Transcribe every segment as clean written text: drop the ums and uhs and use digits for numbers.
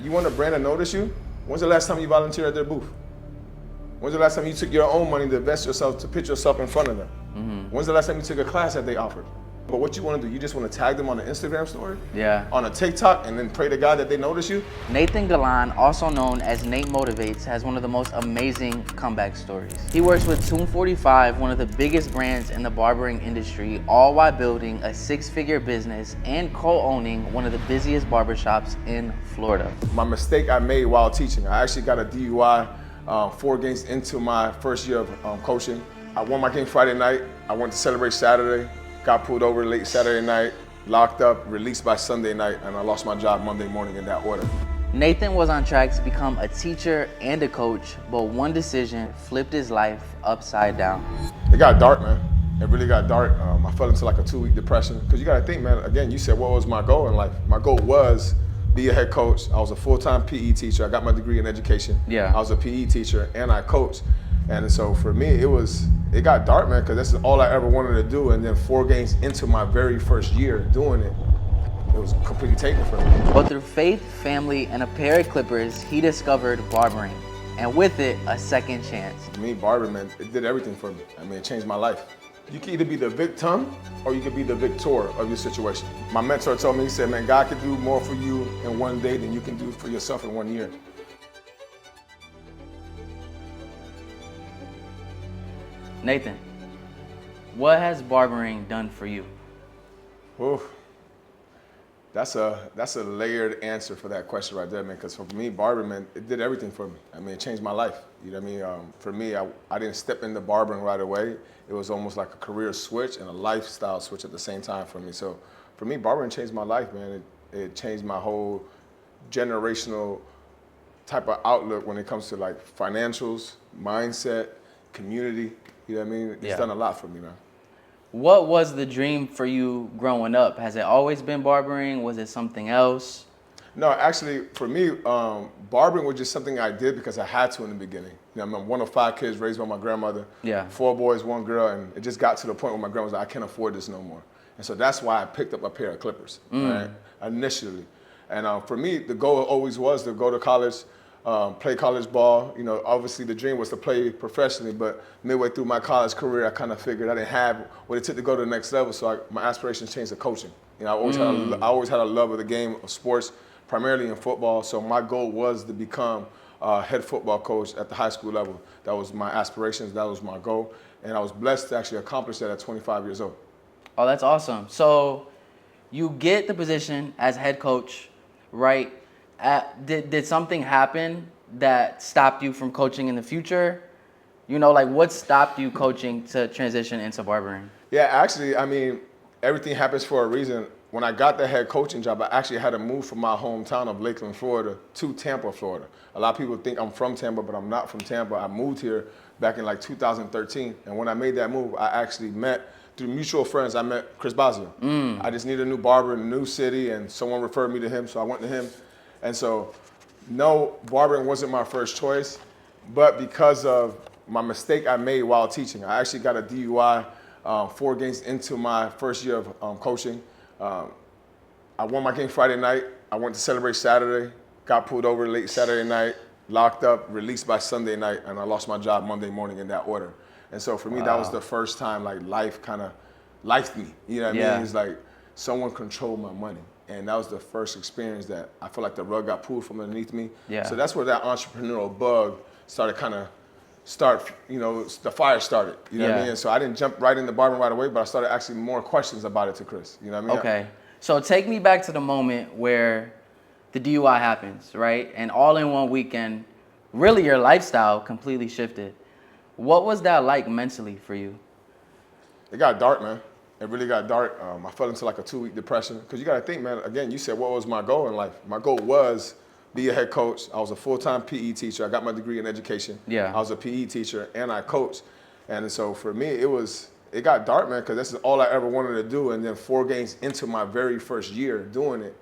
You want a brand to notice you? When's the last time you volunteered at their booth? When's the last time you took your own money to invest yourself, to put yourself in front of them? When's the last time you took a class that they offered? But what you want to do, you just want to tag them on an Instagram story, on a TikTok, and then pray to God that they notice you? Nathan Galan, also known as Nate Motivates, has one of the most amazing comeback stories. He works with Tune 45, one of the biggest brands in the barbering industry, all while building a six-figure business and co-owning one of the busiest barbershops in Florida. My mistake I made while teaching, I actually got a DUI 4 games into my first year of coaching. I won my game Friday night. I went to celebrate Saturday. Got pulled over late Saturday night, locked up, released by Sunday night, and I lost my job Monday morning in that order. Nathan was on track to become a teacher and a coach, but one decision flipped his life upside down. It got dark, man. It really got dark. I fell into like a 2-week depression. Because you gotta think, man, again, you said what was my goal in life? My goal was be a head coach. I was a full-time PE teacher. I got my degree in education. Yeah. I was a PE teacher and I coached. And so for me, it got dark, man, because that's all I ever wanted to do. And then 4 games into my very first year doing it, it was completely taken from me. But through faith, family, and a pair of clippers, he discovered barbering. And with it, a second chance. For me, Barber, man, it did everything for me. I mean, it changed my life. You can either be the victim or you can be the victor of your situation. My mentor told me, he said, man, God can do more for you in 1 day than you can do for yourself in 1 year. Nathan, what has barbering done for you? Oof. That's a layered answer for that question right there, man, because for me, Barber, man, it did everything for me. I mean, it changed my life. You know what I mean? For me, I didn't step into barbering right away. It was almost like a career switch and a lifestyle switch at the same time for me. So for me, barbering changed my life, man. It changed my whole generational type of outlook when it comes to like financials, mindset, community. You know what I mean? It's done a lot for me, man. What was the dream for you growing up? Has it always been barbering? Was it something else? No, actually, for me, barbering was just something I did because I had to in the beginning. You know, I'm one of 5 kids raised by my grandmother. Yeah. 4 boys, 1 girl, and it just got to the point where my grandma was like, I can't afford this no more. And so that's why I picked up a pair of clippers, right, initially. And for me, the goal always was to go to college, play college ball. You know, obviously the dream was to play professionally, but midway through my college career, I kind of figured I didn't have what it took to go to the next level, so my aspirations changed to coaching. You know, I always had a love of the game of sports, primarily in football, so my goal was to become a head football coach at the high school level. That was my aspirations, that was my goal, and I was blessed to actually accomplish that at 25 years old. Oh, that's awesome. So you get the position as head coach, right? Did something happen that stopped you from coaching in the future? You know, like what stopped you coaching to transition into barbering? Yeah, actually, I mean, everything happens for a reason. When I got the head coaching job, I actually had to move from my hometown of Lakeland, Florida to Tampa, Florida. A lot of people think I'm from Tampa, but I'm not from Tampa. I moved here back in like 2013. And when I made that move, I actually through mutual friends, I met Chris Bazio. I just needed a new barber in a new city, and someone referred me to him, so I went to him. And so, no, barbering wasn't my first choice, but because of my mistake I made while teaching, I actually got a DUI 4 games into my first year of coaching. I won my game Friday night. I went to celebrate Saturday, got pulled over late Saturday night, locked up, released by Sunday night, and I lost my job Monday morning in that order. And so for me, that was the first time like life kind of lifed me. You know what I mean? It's like someone controlled my money. And that was the first experience that I felt like the rug got pulled from underneath me. Yeah. So that's where that entrepreneurial bug started the fire started. You know what I mean? And so I didn't jump right into barbering right away, but I started asking more questions about it to Chris. You know what I mean? Okay. So take me back to the moment where the DUI happens, right? And all in one weekend, really your lifestyle completely shifted. What was that like mentally for you? It got dark, man. It really got dark. I fell into like a 2-week depression. Because you got to think, man, again, you said what was my goal in life? My goal was be a head coach. I was a full-time PE teacher. I got my degree in education. I was a PE teacher and I coached. And so for me, it got dark, man, because this is all I ever wanted to do. And then 4 games into my very first year doing it,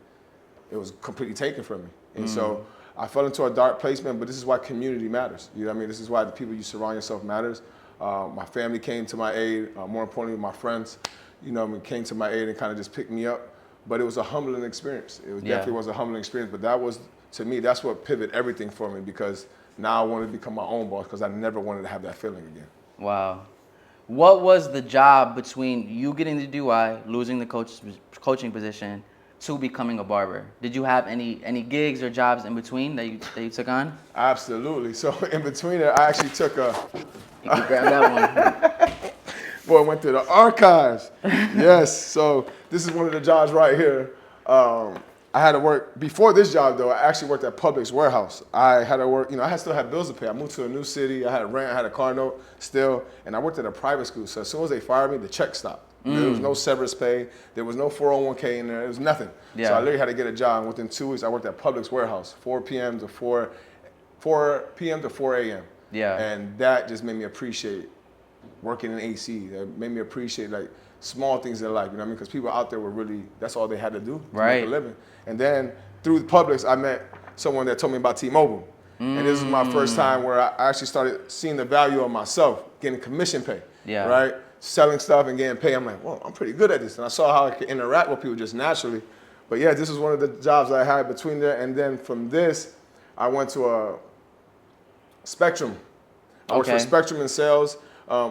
it was completely taken from me. And so I fell into a dark place, man, but this is why community matters. You know what I mean? This is why the people you surround yourself matters. My family came to my aid. More importantly, my friends, you know, came to my aid and kind of just picked me up. But it was a humbling experience. It definitely was a humbling experience. But that was, to me, that's what pivoted everything for me, because now I want to become my own boss, because I never wanted to have that feeling again. Wow. What was the job between you getting the DUI, losing the coaching position, to becoming a barber? Did you have any gigs or jobs in between that you took on? Absolutely. So in between it, I actually took a. You can grab that one. Boy, I went to the archives. Yes. So this is one of the jobs right here. I had to work before this job though. I actually worked at Publix warehouse. I had to work. I still had bills to pay. I moved to a new city. I had rent. I had a car note still, and I worked at a private school. So as soon as they fired me, the check stopped. There was no severance pay. There was no 401k in there. There was nothing. Yeah. So I literally had to get a job. And within 2 weeks, I worked at Publix warehouse, 4 p.m. to 4 p.m. to 4 a.m. Yeah. And that just made me appreciate working in AC. That made me appreciate like small things in life. You know what I mean? Because people out there were really, that's all they had to do to Right. make a living. And then through Publix, I met someone that told me about T-Mobile. And this is my first time where I actually started seeing the value of myself, getting commission pay. Yeah. Right? Selling stuff and getting paid. I'm like, well, I'm pretty good at this. And I saw how I could interact with people just naturally. But yeah, this was one of the jobs I had between there. And then from this, I went to a Spectrum. I worked for Spectrum in sales.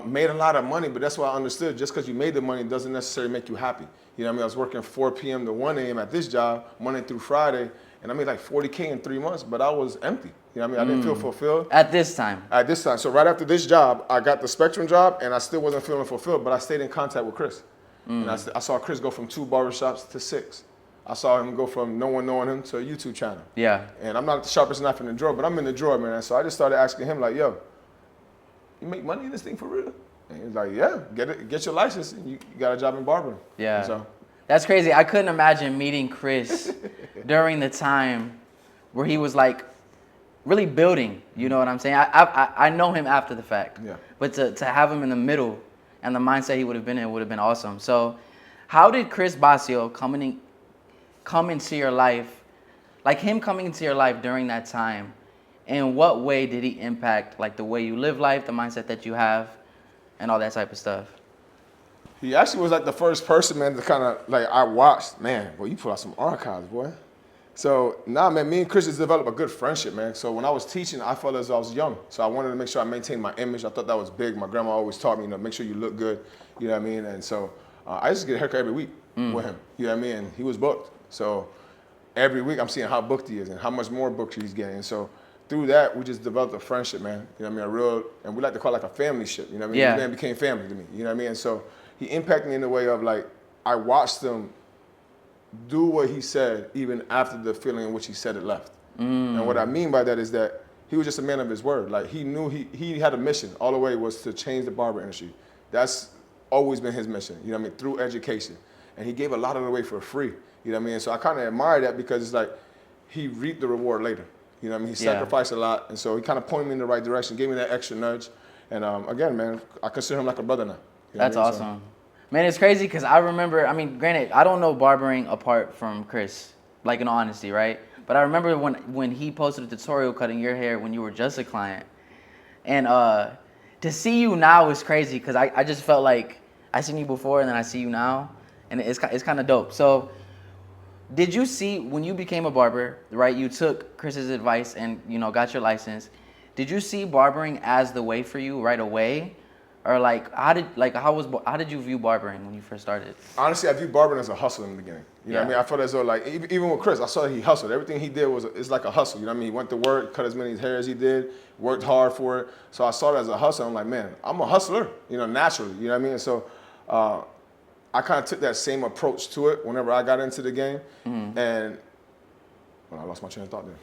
Made a lot of money, but that's what I understood. Just because you made the money doesn't necessarily make you happy. You know what I mean? I was working 4 p.m. to 1 a.m. at this job, Monday through Friday, and I made like $40K in 3 months, but I was empty. You know what I mean? I didn't feel fulfilled. At this time? At this time. So right after this job, I got the Spectrum job, and I still wasn't feeling fulfilled, but I stayed in contact with Chris. And I saw Chris go from 2 barbershops to 6. I saw him go from no one knowing him to a YouTube channel. Yeah. And I'm not the sharpest knife in the drawer, but I'm in the drawer, man. So I just started asking him, like, yo, you make money in this thing for real? And he was like, yeah, get your license, and you got a job in barbering. Yeah. And so that's crazy. I couldn't imagine meeting Chris during the time where he was like really building. You know what I'm saying? I know him after the fact. Yeah. But to have him in the middle and the mindset he would have been in would have been awesome. So how did Chris Basio come into your life, like him coming into your life during that time, in what way did he impact like the way you live life, the mindset that you have, and all that type of stuff? he actually was like the first person, man, to kind of like I watched, man, boy, you put out some archives, boy. So now, man, me and Chris just developed a good friendship, man. So when I was teaching, I felt as though I was young. So I wanted to make sure I maintained my image. I thought that was big. My grandma always taught me, make sure you look good. You know what I mean? And so I just get a haircut every week with him. You know what I mean? And he was booked. So every week I'm seeing how booked he is and how much more booked he's getting. And so through that, we just developed a friendship, man. You know what I mean? And we like to call it like a family ship. You know what I mean? Yeah. This man became family to me. You know what I mean? And so he impacted me in the way of like, I watched him do what he said even after the feeling in which he said it left. And what I mean by that is that he was just a man of his word. Like he knew he had a mission all the way was to change the barber industry. That's always been his mission, you know what I mean, through education. And he gave a lot of it away for free, you know what I mean? So I kind of admire that because it's like he reaped the reward later. You know what I mean? He sacrificed a lot, and so he kind of pointed me in the right direction, gave me that extra nudge. And again, man, I consider him like a brother now. You know That's what I mean? awesome. Man, it's crazy because I remember, I mean, granted, I don't know barbering apart from Chris, like in all honesty, right? But I remember when he posted a tutorial cutting your hair when you were just a client. And to see you now is crazy because I just felt like I seen you before and then I see you now. And it's kind of dope. So did you see, when you became a barber, right, you took Chris's advice and, got your license. Did you see barbering as the way for you right away? Or how did you view barbering when you first started? Honestly, I view barbering as a hustle in the beginning. You know what I mean? I felt as though like even with Chris, I saw that he hustled. Everything he did it's like a hustle. You know what I mean? He went to work, cut as many hair as he did, worked hard for it. So I saw it as a hustle. I'm like, man, I'm a hustler. Naturally. You know what I mean? And so I kind of took that same approach to it whenever I got into the game. And I lost my train of thought there.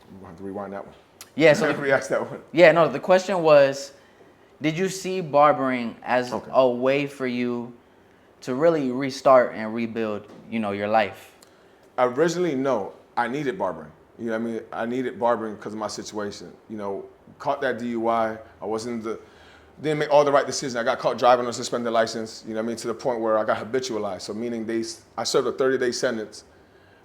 I'm gonna have to rewind that one. Yeah. So re-ask that one. Yeah. No. The question was, did you see barbering as a way for you to really restart and rebuild, your life? Originally, no. I needed barbering. You know what I mean? I needed barbering because of my situation. Caught that DUI. Didn't make all the right decisions. I got caught driving on a suspended license, you know what I mean, to the point where I got habitualized. So meaning I served a 30-day sentence,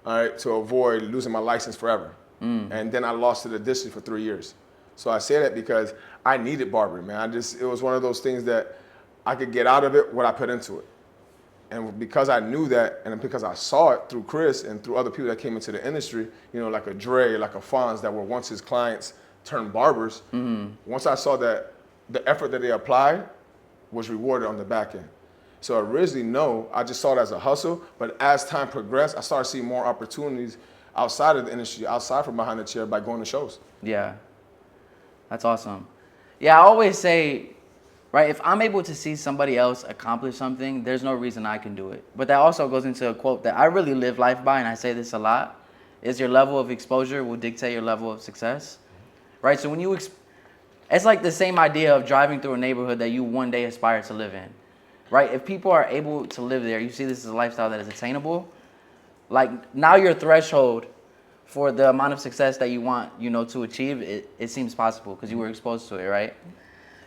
all right, to avoid losing my license forever. And then I lost it additionally for 3 years. So I say that because I needed barbering, man. It was one of those things that I could get out of it what I put into it. And because I knew that, and because I saw it through Chris and through other people that came into the industry, you know, like a Dre, like a Fonz, that were once his clients turned barbers. Once I saw that the effort that they applied was rewarded on the back end. So originally, no, I just saw it as a hustle. But as time progressed, I started seeing more opportunities outside of the industry, outside from behind the chair, by going to shows. Yeah, that's awesome. Yeah, I always say, right, if I'm able to see somebody else accomplish something, there's no reason I can do it. But that also goes into a quote that I really live life by, and I say this a lot, is your level of exposure will dictate your level of success, right? So when you, it's like the same idea of driving through a neighborhood that you one day aspire to live in, right? If people are able to live there, you see this as a lifestyle that is attainable, like now your threshold for the amount of success that you want, you know, to achieve, it seems possible because you were exposed to it, right?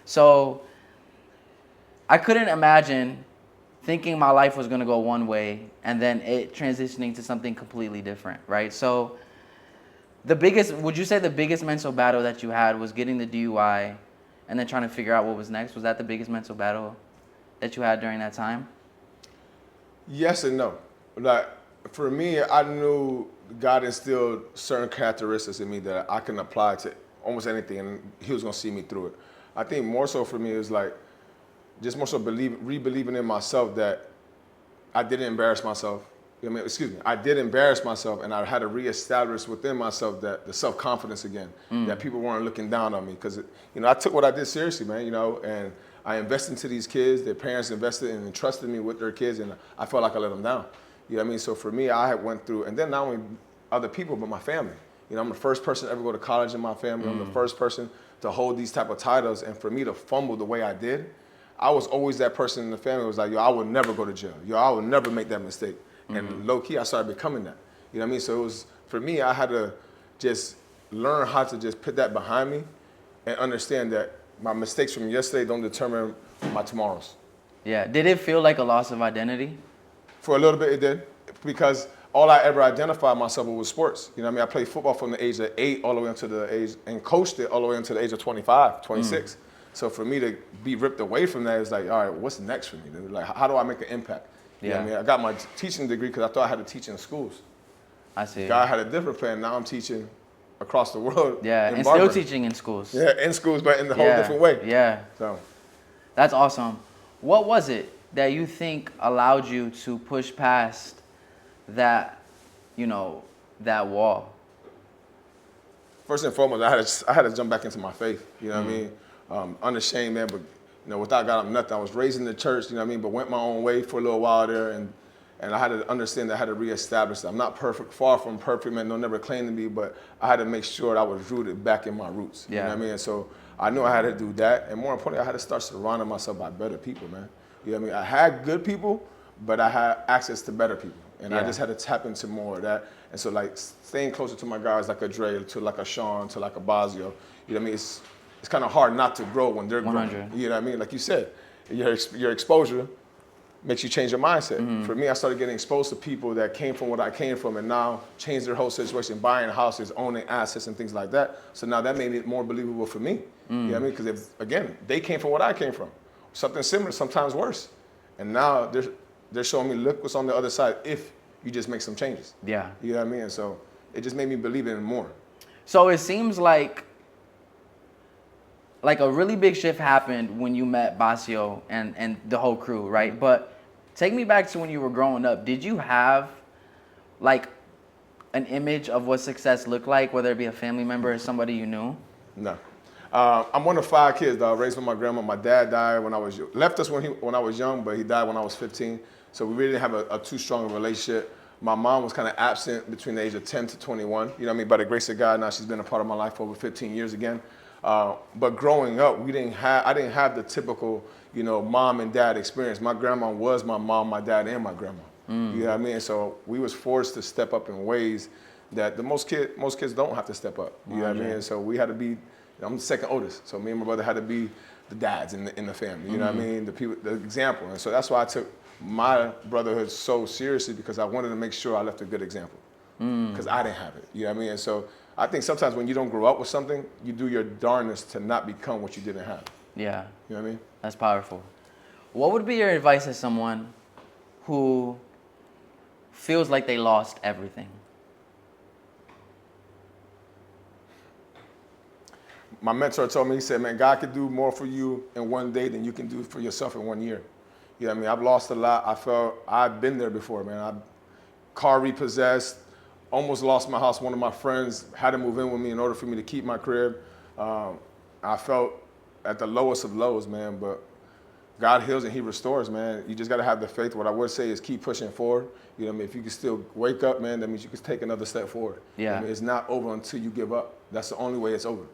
So I couldn't imagine thinking my life was going to go one way and then it transitioning to something completely different, right? So would you say the biggest mental battle that you had was getting the DUI and then trying to figure out what was next? Was that the biggest mental battle that you had during that time? Yes and no. Like, for me, I knew God instilled certain characteristics in me that I can apply to almost anything, and he was going to see me through it. I think more so for me is like, just more so re-believing in myself that I didn't embarrass myself. I mean, excuse me, I did embarrass myself, and I had to reestablish within myself that the self-confidence again, that people weren't looking down on me. Because, you know, I took what I did seriously, man, you know, and I invested into these kids. Their parents invested and entrusted me with their kids, and I felt like I let them down. You know what I mean? So for me, I had went through, and then not only other people, but my family. You know, I'm the first person to ever go to college in my family. I'm the first person to hold these type of titles, and for me to fumble the way I did, I was always that person in the family who was like, yo, I would never go to jail. Yo, I would never make that mistake. And low key, I started becoming that. You know what I mean? So it was, for me, I had to just learn how to just put that behind me and understand that my mistakes from yesterday don't determine my tomorrows. Yeah. Did it feel like a loss of identity? For a little bit, it did, because all I ever identified myself with was sports. You know what I mean? I played football from the age of 8 all the way until the age, and coached it all the way until the age of 25, 26. So for me to be ripped away from that, it's like, all right, what's next for me, dude? Like, how do I make an impact? You know what I mean? I got my teaching degree because I thought I had to teach in schools. I see. God had a different plan. Now I'm teaching across the world. Yeah, and barbering. still teaching in schools. Yeah, in schools, but in a whole different way. Yeah. So that's awesome. What was it that you think allowed you to push past that, you know, that wall? First and foremost, I had to jump back into my faith. You know what I mean? Unashamed, man, but you know, without God, I'm nothing. I was raised in the church, you know what I mean, but went my own way for a little while there, and I had to understand that I had to reestablish that. I'm not perfect, far from perfect, man, don't never claim to be, but I had to make sure that I was rooted back in my roots. You know what I mean? And so I knew I had to do that, and more importantly, I had to start surrounding myself by better people, man. You know what I mean? I had good people, but I had access to better people, and I just had to tap into more of that. And so, like, staying closer to my guys, like a Dre, to like a Sean, to like a Bazio, you know what I mean? It's kind of hard not to grow when they're 100. growing. You know what I mean? Like you said, your exposure makes you change your mindset. For me, I started getting exposed to people that came from what I came from and now changed their whole situation, buying houses, owning assets and things like that. So now that made it more believable for me. You know what I mean? Because again, they came from what I came from. Something similar, sometimes worse. And now they're showing me, look what's on the other side if you just make some changes. Yeah. You know what I mean? And so it just made me believe in it more. So it seems like a really big shift happened when you met Basio and the whole crew, right? But take me back to when you were growing up. Did you have like an image of what success looked like, whether it be a family member or somebody you knew? No. I'm one of 5 kids, dog, raised by my grandma. My dad died when left us when I was young, but he died when I was 15. So we really didn't have a too strong a relationship. My mom was kind of absent between the age of 10 to 21. You know what I mean? By the grace of God, now she's been a part of my life for over 15 years again. But growing up, I didn't have the typical, you know, mom and dad experience. My grandma was my mom, my dad, and my grandma. You know what I mean? So we was forced to step up in ways that most kids don't have to step up. You know what I mean? And so we had to be. I'm the second oldest, so me and my brother had to be the dads in the family. You know what I mean? The example. And so that's why I took my brotherhood so seriously, because I wanted to make sure I left a good example. Because I didn't have it. You know what I mean? And so I think sometimes when you don't grow up with something, you do your darnest to not become what you didn't have. Yeah. You know what I mean? That's powerful. What would be your advice to someone who feels like they lost everything? My mentor told me, he said, man, God could do more for you in one day than you can do for yourself in 1 year. You know what I mean? I've lost a lot. I've been there before, man. Car repossessed, almost lost my house. One of my friends had to move in with me in order for me to keep my crib. I felt at the lowest of lows, man, but God heals and he restores, man. You just got to have the faith. What I would say is keep pushing forward. You know what I mean? If you can still wake up, man, that means you can take another step forward. Yeah. You know what I mean? It's not over until you give up. That's the only way it's over.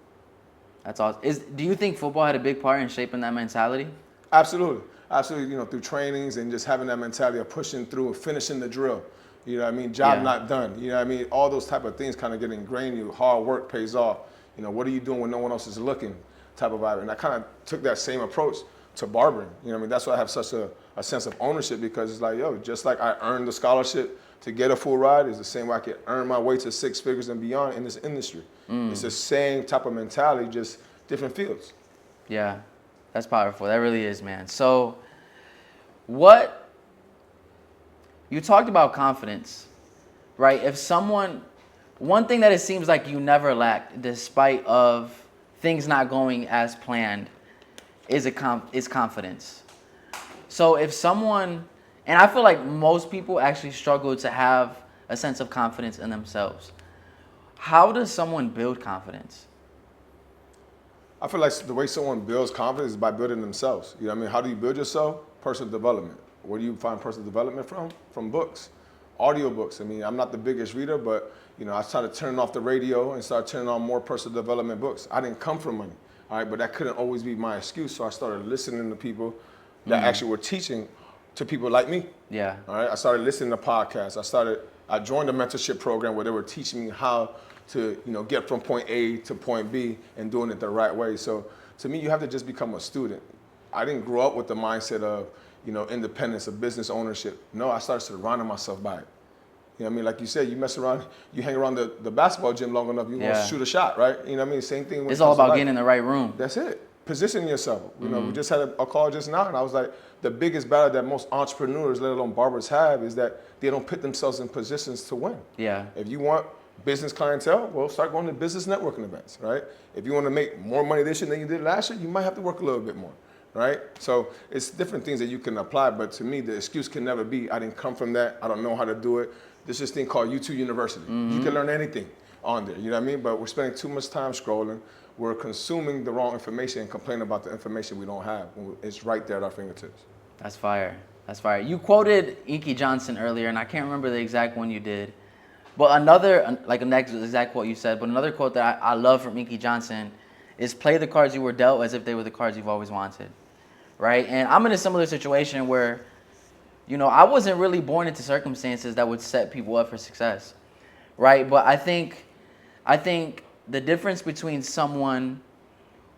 That's awesome. Do you think football had a big part in shaping that mentality? Absolutely. Absolutely. You know, through trainings and just having that mentality of pushing through and finishing the drill. You know what I mean? Job not done. You know what I mean? All those type of things kind of get ingrained in you. Hard work pays off. You know, what are you doing when no one else is looking type of vibe. And I kind of took that same approach to barbering. You know what I mean? That's why I have such a sense of ownership, because it's like, yo, just like I earned the scholarship to get a full ride, is the same way I can earn my way to 6 figures and beyond in this industry. It's the same type of mentality, just different fields. Yeah, that's powerful. That really is, man. So you talked about confidence, right? One thing that it seems like you never lacked, despite of things not going as planned, is confidence. So if someone, and I feel like most people actually struggle to have a sense of confidence in themselves. How does someone build confidence? I feel like the way someone builds confidence is by building themselves. You know what I mean? How do you build yourself? Personal development. Where do you find personal development from? From books, audio books. I mean, I'm not the biggest reader, but you know, I started turning off the radio and started turning on more personal development books. I didn't come from money, all right, but that couldn't always be my excuse. So I started listening to people that actually were teaching to people like me. Yeah. All right. I started listening to podcasts. I joined a mentorship program where they were teaching me how to, you know, get from point A to point B and doing it the right way. So to me, you have to just become a student. I didn't grow up with the mindset of, you know, independence, of business ownership. No, I started surrounding myself by it. You know what I mean? Like you said, you mess around, you hang around the basketball gym long enough, you want to shoot a shot, right? You know what I mean? Same thing. It's all about getting in the right room. That's it. Positioning yourself. You know, we just had a call just now, and I was like, the biggest battle that most entrepreneurs, let alone barbers, have is that they don't put themselves in positions to win. Yeah. If you want business clientele, well, start going to business networking events, right? If you want to make more money this year than you did last year, you might have to work a little bit more, right? So it's different things that you can apply, but to me, the excuse can never be, I didn't come from that, I don't know how to do it. There's this thing called YouTube University. You can learn anything on there, you know what I mean? But we're spending too much time scrolling. We're consuming the wrong information and complaining about the information we don't have. It's right there at our fingertips. That's fire. That's fire. You quoted Inky Johnson earlier, and I can't remember the exact one you did. But another, like the next exact quote you said, but another quote that I love from Inky Johnson is play the cards you were dealt as if they were the cards you've always wanted, right? And I'm in a similar situation where, you know, I wasn't really born into circumstances that would set people up for success, right? But I think the difference between someone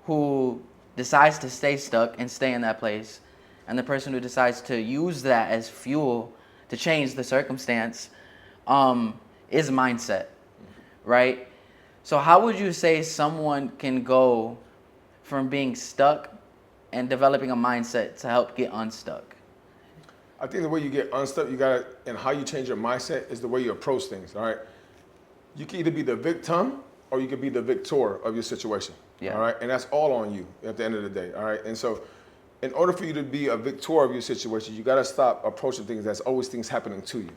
who decides to stay stuck and stay in that place and the person who decides to use that as fuel to change the circumstance is mindset, right? So how would you say someone can go from being stuck and developing a mindset to help get unstuck? I think the way you get unstuck, and how you change your mindset is the way you approach things, all right? You can either be the victim or you can be the victor of your situation, all right? And that's all on you at the end of the day, all right? And so in order for you to be a victor of your situation, you gotta stop approaching things that's always things happening to you.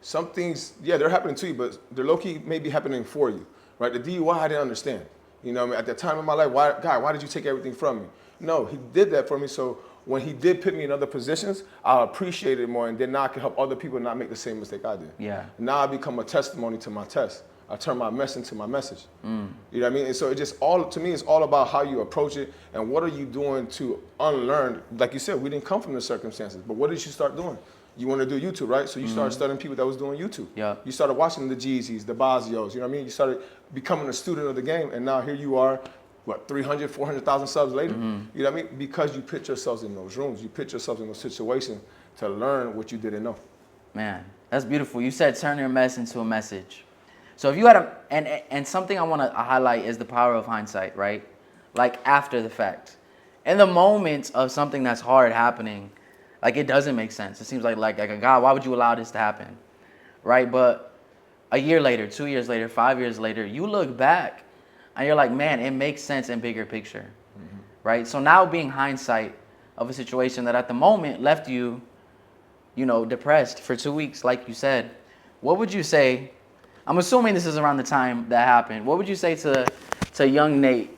Some things, yeah, they're happening to you, but they're low-key maybe happening for you, right? The DUI, I didn't understand. You know what I mean? At that time in my life, why did you take everything from me? No, he did that for me, so when he did put me in other positions, I appreciate it more, and then now I can help other people not make the same mistake I did. Yeah. Now I become a testimony to my test. I turn my mess into my message. You know what I mean? And so to me, it's all about how you approach it and what are you doing to unlearn. Like you said, we didn't come from the circumstances, but what did you start doing? You want to do YouTube, right? So you started studying people that was doing YouTube. Yeah. You started watching the Jeezys, the Bazios, you know what I mean? You started becoming a student of the game, and now here you are, 300, 400,000 subs later? You know what I mean? Because you put yourselves in those rooms, you put yourselves in those situations to learn what you didn't know. Man, that's beautiful. You said turn your mess into a message. So if you had and something I want to highlight is the power of hindsight, right? Like after the fact. In the moments of something that's hard happening, Like it doesn't make sense. It seems like a God, why would you allow this to happen? Right? But a year later, 2 years later, 5 years later, you look back and you're like, man, it makes sense in bigger picture. Right? So now being hindsight of a situation that at the moment left you, depressed for 2 weeks, like you said, what would you say? I'm assuming this is around the time that happened. What would you say to young Nate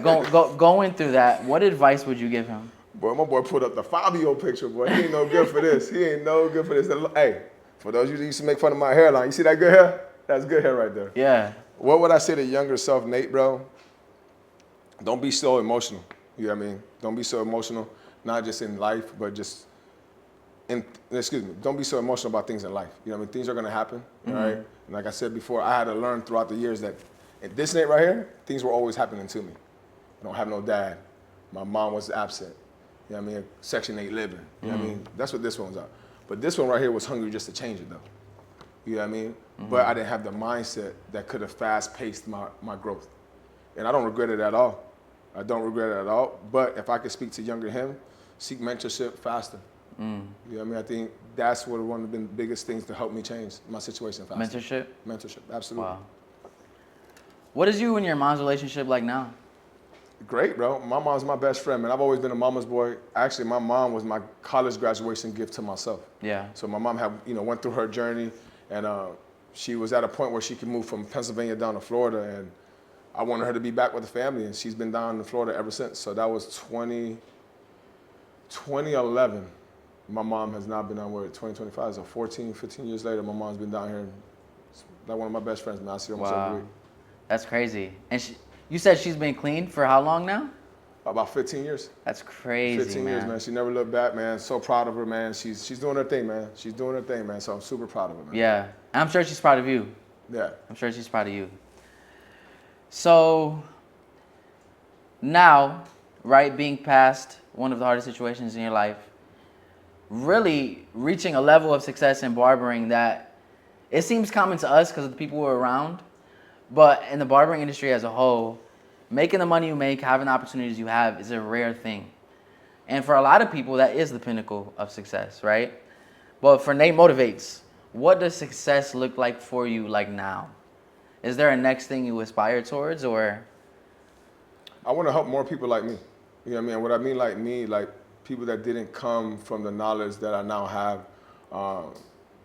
going through that? What advice would you give him? Boy, my boy put up the Fabio picture, boy. He ain't no good for this. He ain't no good for this. Hey, for those of you that used to make fun of my hairline, you see that good hair? That's good hair right there. Yeah. What would I say to younger self, Nate, bro? Don't be so emotional. You know what I mean? Don't be so emotional, not just in life, but just don't be so emotional about things in life. You know what I mean? Things are gonna happen, right? And like I said before, I had to learn throughout the years that this Nate right here, things were always happening to me. I don't have no dad. My mom was absent. You know what I mean? Section 8 living. You know what I mean? That's what this one's at. But this one right here was hungry just to change it though. You know what I mean? But I didn't have the mindset that could have fast-paced my growth. And I don't regret it at all. I don't regret it at all. But if I could speak to younger him, seek mentorship faster. You know what I mean? I think that's one of the biggest things to help me change my situation faster. Mentorship? Mentorship, absolutely. Wow. What is you and your mom's relationship like now? Great, bro. My mom's my best friend, man. I've always been a mama's boy. Actually, my mom was my college graduation gift to myself. Yeah. So my mom went through her journey, and she was at a point where she could move from Pennsylvania down to Florida, and I wanted her to be back with the family, and she's been down in Florida ever since. So that was 2011. My mom has now been on, 2025, so 14, 15 years later, my mom's been down here. It's like one of my best friends, man. I see her almost every week. That's crazy. And you said she's been clean for how long now? About 15 years. That's crazy, 15 years, man. She never looked back, man. So proud of her, man. She's doing her thing, man. She's doing her thing, man. So I'm super proud of her, man. Yeah. I'm sure she's proud of you. Yeah. I'm sure she's proud of you. So now, right, being past one of the hardest situations in your life, really reaching a level of success in barbering that it seems common to us because of the people who are around, but in the barbering industry as a whole, making the money you make, having the opportunities you have is a rare thing. And for a lot of people, that is the pinnacle of success, right? But for Nate Motivates, what does success look like for you like now? Is there a next thing you aspire towards, or? I want to help more people like me. You know what I mean? What I mean like me, like people that didn't come from the knowledge that I now have,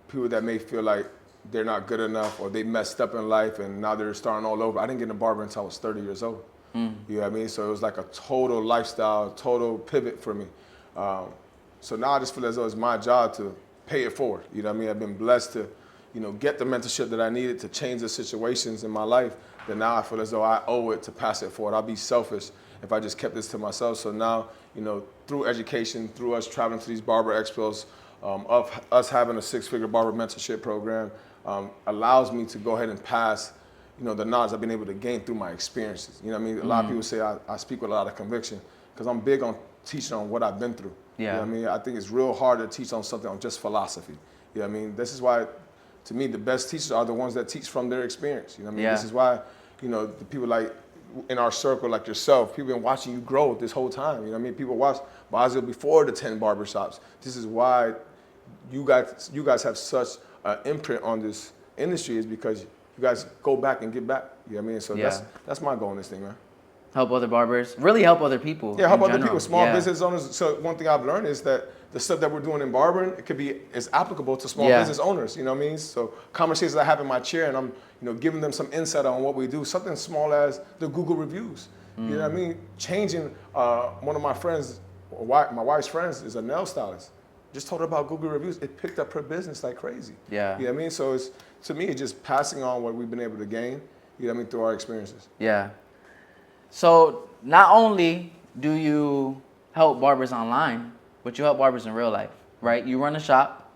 people that may feel like they're not good enough or they messed up in life and now they're starting all over. I didn't get into barber until I was 30 years old. You know what I mean? So it was like a total lifestyle, total pivot for me. So now I just feel as though it's my job to pay it forward. You know what I mean? I've been blessed to, get the mentorship that I needed to change the situations in my life. That now I feel as though I owe it to pass it forward. I'd be selfish if I just kept this to myself. So now, through education, through us traveling to these barber expos, of us having a 6-figure barber mentorship program, allows me to go ahead and pass, the knowledge I've been able to gain through my experiences. You know what I mean? A lot of people say I speak with a lot of conviction because I'm big on teaching on what I've been through. Yeah. You know what I mean? I think it's real hard to teach on something on just philosophy. You know what I mean? This is why, to me, the best teachers are the ones that teach from their experience. You know what I mean? Yeah. This is why, the people like in our circle, like yourself, people been watching you grow this whole time. You know what I mean? People watch Basel before the 10 barbershops. This is why you guys have such an imprint on this industry, is because you guys go back and give back. You know what I mean? So that's my goal in this thing, man. Help other barbers, really help other people. Yeah, help in other general. people, small business owners. So one thing I've learned is that the stuff that we're doing in barbering, is applicable to small business owners. You know what I mean? So conversations I have in my chair, and I'm giving them some insight on what we do. Something small as the Google reviews. You know what I mean? Changing one of my friends, my wife's friends, is a nail stylist. Just told her about Google reviews. It picked up her business like crazy. Yeah. You know what I mean? So to me, it's just passing on what we've been able to gain. You know what I mean? Through our experiences. Yeah. So not only do you help barbers online, but you help barbers in real life, right? You run a shop.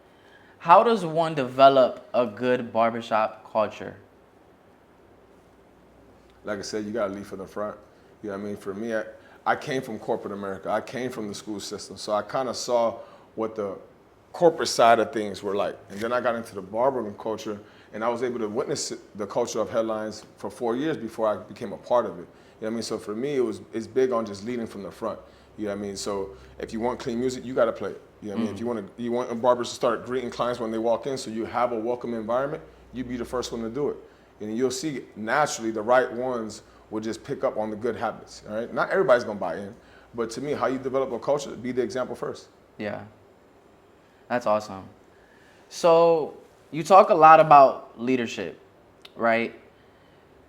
How does one develop a good barbershop culture? Like I said, you got to lead from the front. You know what I mean? For me, I came from corporate America. I came from the school system. So I kind of saw what the corporate side of things were like. And then I got into the barbering culture, and I was able to witness the culture of headlines for 4 years before I became a part of it. You know what I mean? So for me, it's big on just leading from the front. You know what I mean? So if you want clean music, you got to play it. You know what I mean? If you want barbers to start greeting clients when they walk in, so you have a welcome environment, you be the first one to do it. And you'll see naturally the right ones will just pick up on the good habits. All right? Not everybody's gonna buy in, but to me, how you develop a culture, be the example first. Yeah, that's awesome. So you talk a lot about leadership, right?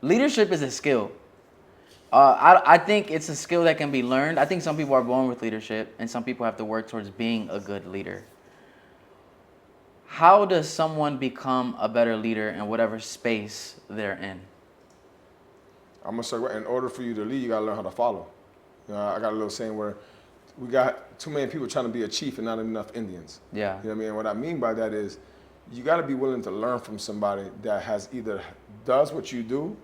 Leadership is a skill. I think it's a skill that can be learned. I think some people are born with leadership, and some people have to work towards being a good leader. How does someone become a better leader in whatever space they're in? I'm gonna say, in order for you to lead, you gotta learn how to follow. You know, I got a little saying where we got too many people trying to be a chief and not enough Indians. Yeah. You know what I mean? And what I mean by that is you gotta be willing to learn from somebody that has either does what you do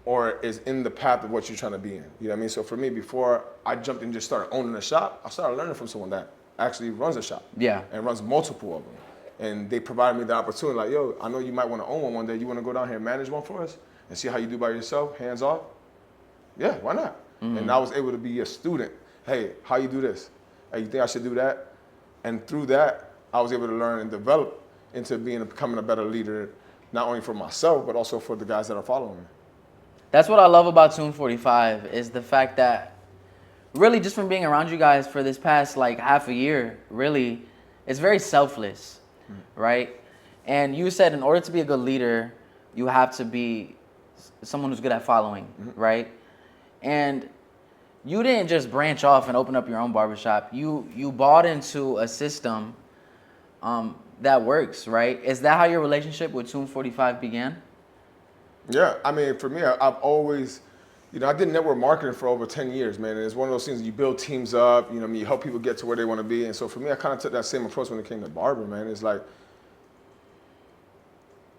or is in the path of what you're trying to be in. You know what I mean? So for me, before I jumped and just started owning a shop, I started learning from someone that actually runs a shop. Yeah. And runs multiple of them. And they provided me the opportunity, like, yo, I know you might want to own one day. You want to go down here and manage one for us and see how you do by yourself, hands off? Yeah, why not? And I was able to be a student. Hey, how you do this? Hey, you think I should do that? And through that, I was able to learn and develop into becoming a better leader, not only for myself, but also for the guys that are following me. That's what I love about Tune 45 is the fact that really just from being around you guys for this past like half a year, really, it's very selfless, right? And you said in order to be a good leader, you have to be someone who's good at following, right? And you didn't just branch off and open up your own barbershop. You bought into a system that works, right? Is that how your relationship with Tune 45 began? Yeah, I mean, for me, I've always, I did network marketing for over 10 years, man. And it's one of those things you build teams up, you know what I mean? You help people get to where they want to be. And so for me, I kind of took that same approach when it came to Barber, man. It's like,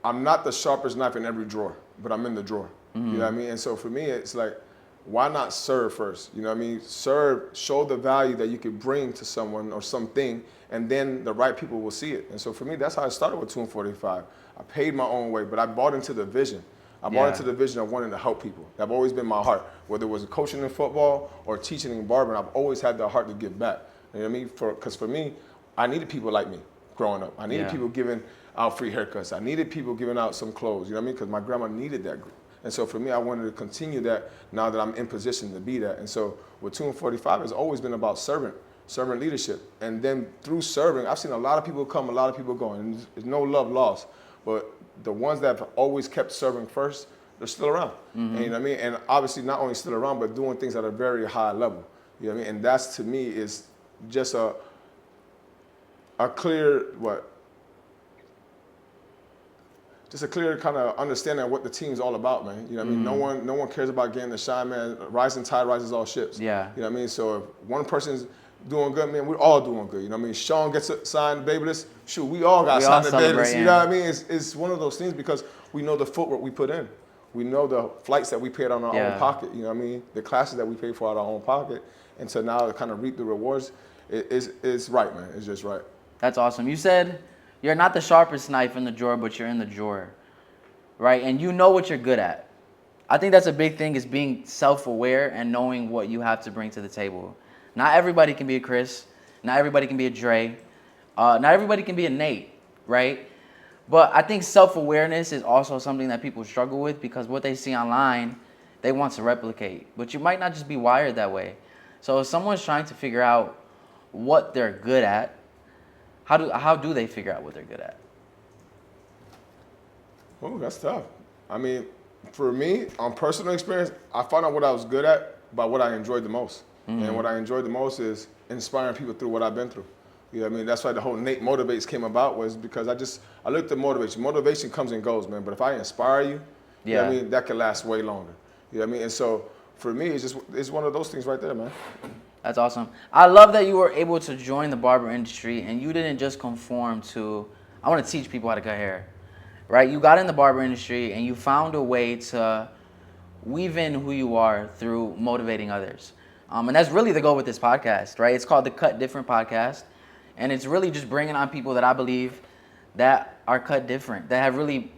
I'm not the sharpest knife in every drawer, but I'm in the drawer. You know what I mean? And so for me, it's like, why not serve first? You know what I mean? Serve, show the value that you could bring to someone or something, and then the right people will see it. And so for me, that's how I started with Tune 45. I paid my own way, but I bought into the vision. I bought into the vision of wanting to help people. That's always been my heart. Whether it was coaching in football or teaching in barbering, I've always had the heart to give back. You know what I mean? Because for me, I needed people like me growing up. I needed people giving out free haircuts. I needed people giving out some clothes. You know what I mean? Because my grandma needed that group. And so for me, I wanted to continue that now that I'm in position to be that. And so with Tune 45, it's always been about servant leadership. And then through serving, I've seen a lot of people come, a lot of people go, and there's no love lost. But the ones that have always kept serving first, they're still around. And you know what I mean? And obviously not only still around, but doing things at a very high level. You know what I mean? And that's, to me, is just a clear, just a clear kind of understanding of what the team's all about, man. You know what I mean? No one cares about getting the shine, man. Rising tide rises all ships. Yeah. You know what I mean? So if one person's doing good, man, we're all doing good. You know what I mean? Sean gets signed Babyless. Shoot, we all got signed Babyless. You know what I mean? It's one of those things because we know the footwork we put in. We know the flights that we paid on our own pocket. You know what I mean? The classes that we paid for out of our own pocket. And so now to kind of reap the rewards, it's right, man. It's just right. That's awesome. You said you're not the sharpest knife in the drawer, but you're in the drawer, right? And you know what you're good at. I think that's a big thing is being self-aware and knowing what you have to bring to the table. Not everybody can be a Chris. Not everybody can be a Dre. Not everybody can be a Nate, right? But I think self-awareness is also something that people struggle with because what they see online, they want to replicate. But you might not just be wired that way. So if someone's trying to figure out what they're good at, how do they figure out what they're good at? Oh, that's tough. I mean, for me, on personal experience, I found out what I was good at by what I enjoyed the most. And what I enjoyed the most is inspiring people through what I've been through. You know what I mean? That's why the whole Nate Motivates came about, was because I looked at motivation. Motivation comes and goes, man. But if I inspire you, you know what I mean, that can last way longer. You know what I mean? And so for me, it's one of those things right there, man. That's awesome. I love that you were able to join the barber industry and you didn't just conform to, I want to teach people how to cut hair, right? You got in the barber industry and you found a way to weave in who you are through motivating others. And that's really the goal with this podcast, right? It's called the Cut Different Podcast. And it's really just bringing on people that I believe that are cut different, that have really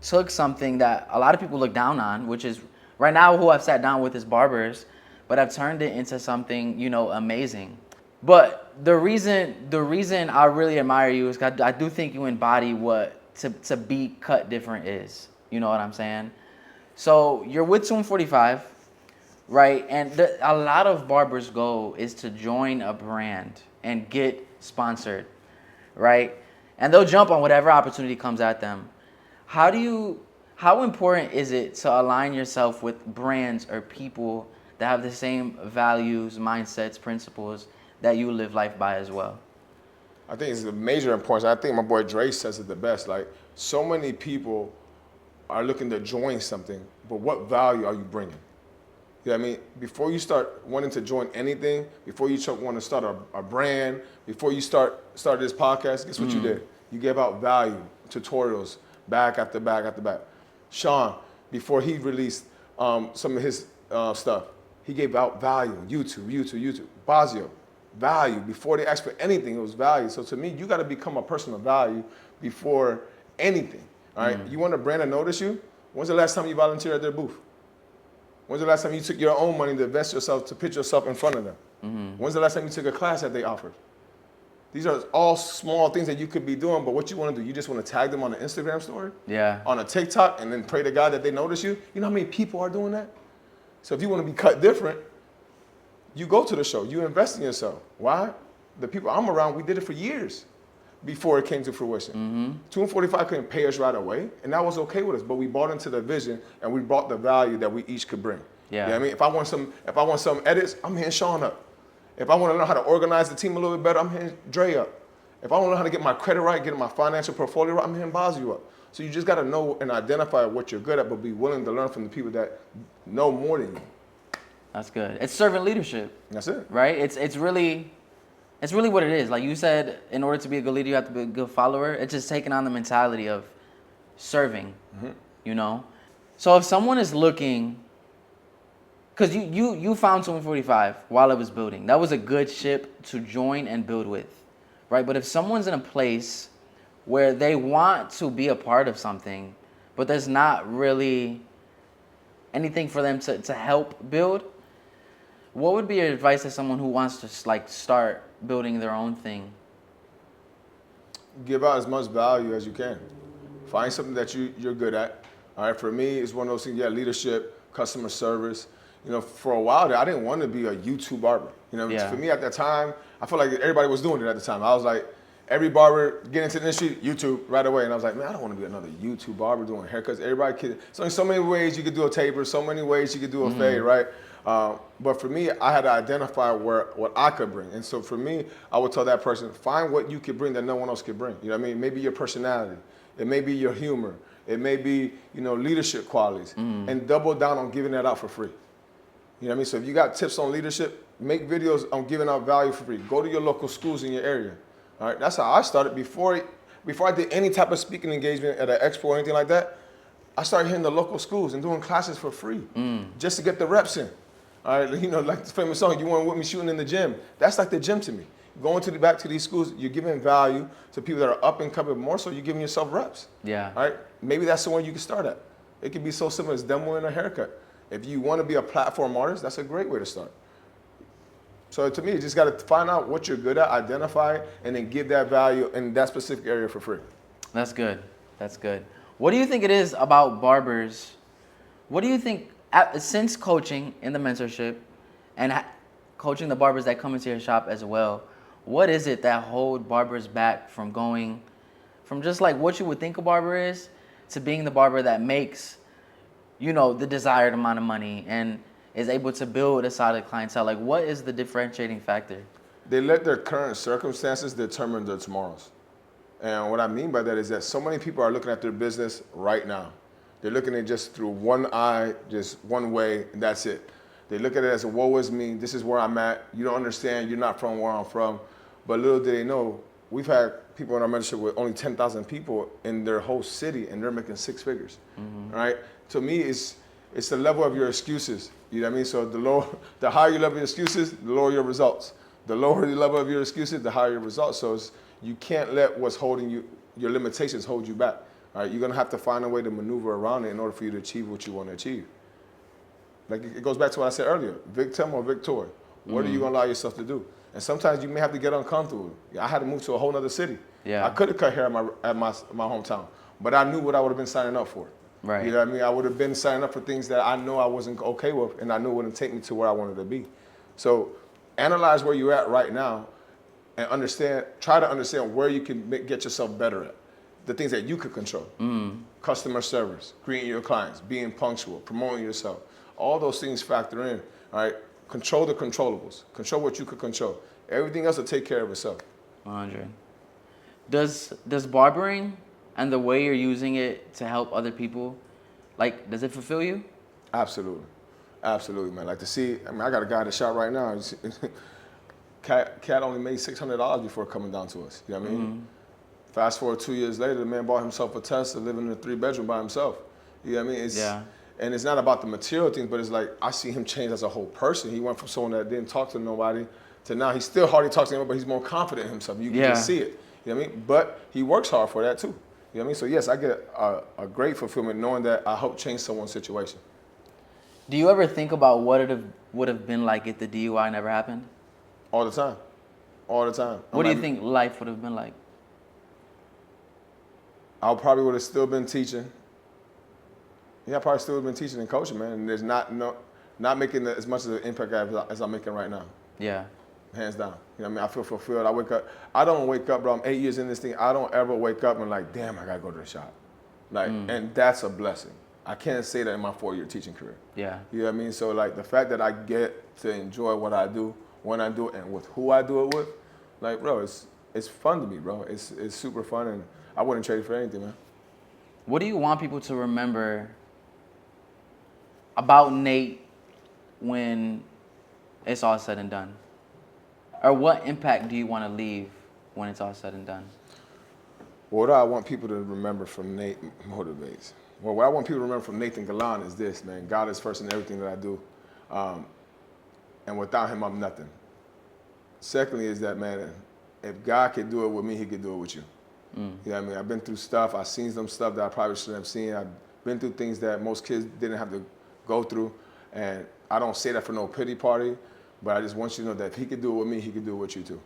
took something that a lot of people look down on, which is right now who I've sat down with is Barbers. But but have turned it into something, you know, amazing. But the reason I really admire you is 'cause I do think you embody what to be cut different is. You know what I'm saying? So you're with Tomb 45, right? And a lot of barbers' goal is to join a brand and get sponsored, right? And they'll jump on whatever opportunity comes at them. How important is it to align yourself with brands or people that have the same values, mindsets, principles that you live life by as well? I think it's a major importance. I think my boy Dre says it the best. Like, so many people are looking to join something, but what value are you bringing? You know what I mean? Before you start wanting to join anything, before you want to start a brand, before you start this podcast, guess what you did? You gave out value, tutorials, back after back after back. Sean, before he released some of his stuff, he gave out value, YouTube. Bazio, value. Before they asked for anything, it was value. So to me, you got to become a person of value before anything. All right? You want a brand to notice you? When's the last time you volunteered at their booth? When's the last time you took your own money to invest yourself, to put yourself in front of them? When's the last time you took a class that they offered? These are all small things that you could be doing, but what you want to do, you just want to tag them on an Instagram story, on a TikTok, and then pray to God that they notice you. You know how many people are doing that? So if you want to be cut different, you go to the show, you invest in yourself. Why? The people I'm around, we did it for years before it came to fruition. 245 couldn't pay us right away, and that was okay with us, but we bought into the vision and we brought the value that we each could bring. Yeah. You know what I mean? If I want some edits, I'm hitting Sean up. If I want to learn how to organize the team a little bit better, I'm hitting Dre up. If I want to learn how to get my credit right, get my financial portfolio right, I'm hitting Bazio up. So you just got to know and identify what you're good at, but be willing to learn from the people that know more than you. That's good. It's servant leadership. That's it. Right? It's really what it is. Like you said, in order to be a good leader, you have to be a good follower. It's just taking on the mentality of serving, you know? So if someone is looking, because you found 245 while it was building. That was a good ship to join and build with, right? But if someone's in a place where they want to be a part of something, but there's not really anything for them to help build, what would be your advice to someone who wants to like start building their own thing? Give out as much value as you can. Find something that you're good at. All right, for me, it's one of those things, leadership, customer service. You know, for a while there, I didn't want to be a YouTube barber. You know, for me at that time, I felt like everybody was doing it at the time. I was like, every barber getting into the industry, YouTube right away. And I was like, man, I don't want to be another YouTube barber doing haircuts. Everybody could, so so many ways you could do a taper, so many ways you could do a fade, right? But for me, I had to identify what I could bring. And so for me, I would tell that person, find what you could bring that no one else could bring. You know what I mean? Maybe your personality. It may be your humor. It may be, leadership qualities. And double down on giving that out for free. You know what I mean? So if you got tips on leadership, make videos on giving out value for free. Go to your local schools in your area. All right, that's how I started. Before I did any type of speaking engagement at an expo or anything like that, I started hitting the local schools and doing classes for free just to get the reps in. All right, like the famous song, "You weren't with me shooting in the gym." That's like the gym to me. Going back to these schools, you're giving value to people that are up and coming. More so, you're giving yourself reps. Yeah. All right, maybe that's the one you can start at. It could be so simple as demoing a haircut. If you want to be a platform artist, that's a great way to start. So to me, you just got to find out what you're good at, identify it, and then give that value in that specific area for free. That's good. That's good. What do you think it is about barbers? What do you think, since coaching in the mentorship and coaching the barbers that come into your shop as well, what is it that hold barbers back from going from just like what you would think a barber is to being the barber that makes, the desired amount of money and is able to build a solid clientele? Like, what is the differentiating factor? They let their current circumstances determine their tomorrows. And what I mean by that is that so many people are looking at their business right now. They're looking at it just through one eye, just one way, and that's it. They look at it as, woe is me, this is where I'm at. You don't understand, you're not from where I'm from. But little do they know, we've had people in our mentorship with only 10,000 people in their whole city, and they're making six figures, right? To me, it's the level of your excuses. You know what I mean? So the higher your level of your excuses, the lower your results. The lower the level of your excuses, the higher your results. So you can't let what's holding you, your limitations hold you back. All right? You're gonna have to find a way to maneuver around it in order for you to achieve what you want to achieve. Like it goes back to what I said earlier, victim or victor. What are you gonna allow yourself to do? And sometimes you may have to get uncomfortable. I had to move to a whole other city. Yeah. I could have cut hair at my hometown, but I knew what I would have been signing up for. Right. You know what I mean? I would have been signing up for things that I know I wasn't okay with, and I knew it wouldn't take me to where I wanted to be. So analyze where you're at right now and try to understand where you can get yourself better at. The things that you could control. Customer service, greeting your clients, being punctual, promoting yourself. All those things factor in, all right? Control the controllables. Control what you could control. Everything else will take care of itself. 100. Does barbering and the way you're using it to help other people, like, does it fulfill you? Absolutely. Absolutely, man. Like to see, I mean, I got a guy at the shop right now. Cat only made $600 before coming down to us. You know what I mean? Fast forward 2 years later, the man bought himself a Tesla, living in a 3-bedroom by himself. You know what I mean? And it's not about the material things, but it's like I see him change as a whole person. He went from someone that didn't talk to nobody to now he still hardly talks to anyone, but he's more confident in himself. You can just see it. You know what I mean? But he works hard for that too. You know what I mean? So yes, I get a great fulfillment knowing that I helped change someone's situation. Do you ever think about what it would have been like if the DUI never happened? All the time. All the time. What do you think life would have been like? I probably would have still been teaching. Yeah, I probably still would have been teaching and coaching, man. And there's not making as much of an impact as I'm making right now. Yeah. Hands down. You know what I mean? I feel fulfilled. I don't wake up, bro. I'm 8 years in this thing. I don't ever wake up and like, damn, I gotta go to the shop. Like, and that's a blessing. I can't say that in my 4-year teaching career. Yeah. You know what I mean? So like the fact that I get to enjoy what I do, when I do it, and with who I do it with, like, bro, it's fun to me, bro. It's super fun, and I wouldn't trade it for anything, man. What do you want people to remember about Nate when it's all said and done? Or what impact do you want to leave when it's all said and done? What do I want people to remember from Nate Motivates? Well, what I want people to remember from Nathan Galan is this, man. God is first in everything that I do. And without him, I'm nothing. Secondly is that, man, if God could do it with me, he could do it with you. You know what I mean? I've been through stuff. I've seen some stuff that I probably shouldn't have seen. I've been through things that most kids didn't have to go through. And I don't say that for no pity party, but I just want you to know that if he could do it with me, he could do it with you too.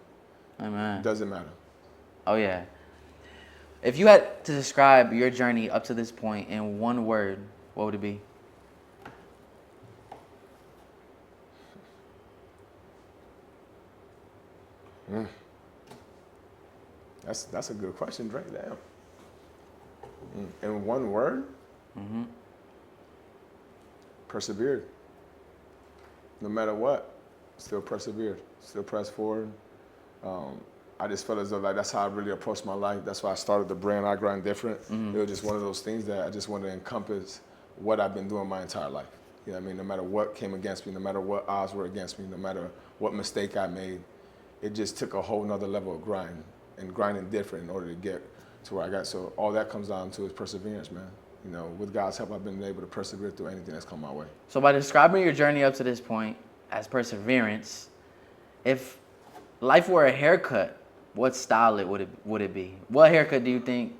Amen. It doesn't matter. Oh, yeah. If you had to describe your journey up to this point in one word, what would it be? That's a good question, Drake. Damn. In one word? Persevered. No matter what, still persevered. Still pressed forward. I just felt as though like that's how I really approached my life. That's why I started the brand I Grind Different. It was just one of those things that I just wanted to encompass what I've been doing my entire life. You know what I mean? No matter what came against me, no matter what odds were against me, no matter what mistake I made, it just took a whole nother level of grind and grinding different in order to get to where I got. So all that comes down to is perseverance, man. You know, with God's help, I've been able to persevere through anything that's come my way. So by describing your journey up to this point as perseverance, if life were a haircut, what style would it be? What haircut do you think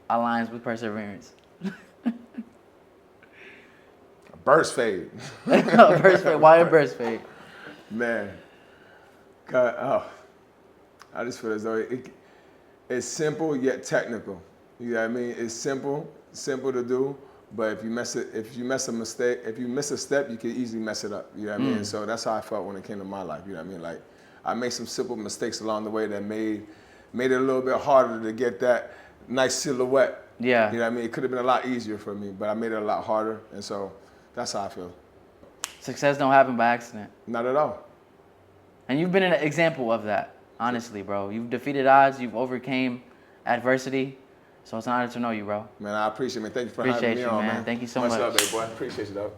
aligns with perseverance? A burst fade. Burst fade. Why a burst fade? Man, God, I just feel as though it's simple yet technical. You know what I mean? It's simple to do, but if you miss a step, you can easily mess it up. You know what I mean? So that's how I felt when it came to my life. You know what I mean? Like I made some simple mistakes along the way that made it a little bit harder to get that nice silhouette. Yeah. You know what I mean? It could have been a lot easier for me, but I made it a lot harder, and so that's how I feel. Success don't happen by accident. Not at all. And you've been an example of that, honestly, bro. You've defeated odds, you've overcame adversity. So it's an honor to know you, bro. Man, I appreciate it, man. Thank you for having me on, man. Thank you so much. Much love, baby boy. Appreciate you, though.